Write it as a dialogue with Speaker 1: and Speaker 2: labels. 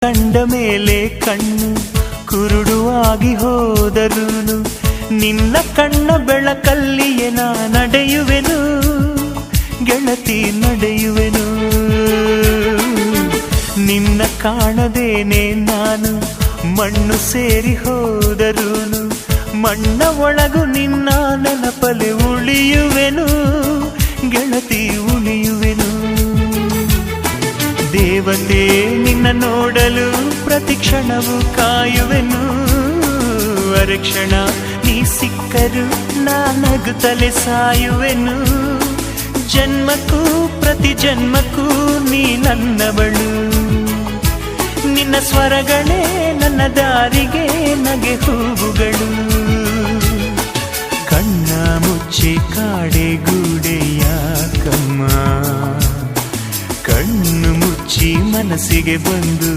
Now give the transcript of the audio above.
Speaker 1: ಕಂಡ ಮೇಲೆ ಕಣ್ಣು ಕುರುಡುವಾಗಿ ಹೋದರೂನು ನಿನ್ನ ಕಣ್ಣ ಬೆಳಕಲ್ಲಿಯೇ ನಾ ನಡೆಯುವೆನು ಗೆಳತಿ ನಡೆಯುವೆನು. ನಿನ್ನ ಕಾಣದೇನೆ ನಾನು ಮಣ್ಣು ಸೇರಿ ಹೋದರೂನು ಮಣ್ಣ ಒಳಗು ನಿನ್ನ ನೆನಪಲೆ ಉಳಿಯುವೆನು ಗೆಳತಿ ಉಳಿಯುವೆನು. ದೇವತೆ ನಿನ್ನ ನೋಡಲು ಪ್ರತಿಕ್ಷಣವು ಕಾಯುವೆನು. ಅರಕ್ಷಣ ನೀ ಸಿಕ್ಕರು ನಾನಗುತ್ತಲೆ ಸಾಯುವೆನು. ಜನ್ಮಕ್ಕೂ ಪ್ರತಿ ಜನ್ಮಕ್ಕೂ ನೀ ನನ್ನವಳು. ನಿನ್ನ ಸ್ವರಗಳೇ ನನ್ನ ದಾರಿಗೆ ನಗೆ ಹೂವುಗಳು. ಕಣ್ಣ ಮುಚ್ಚಿ ಕಾಡೆ ಗೂಡೆಯಾಕಮ್ಮ, ಕಣ್ಣು ಮುಚ್ಚಿ ಮನಸ್ಸಿಗೆ ಬಂದು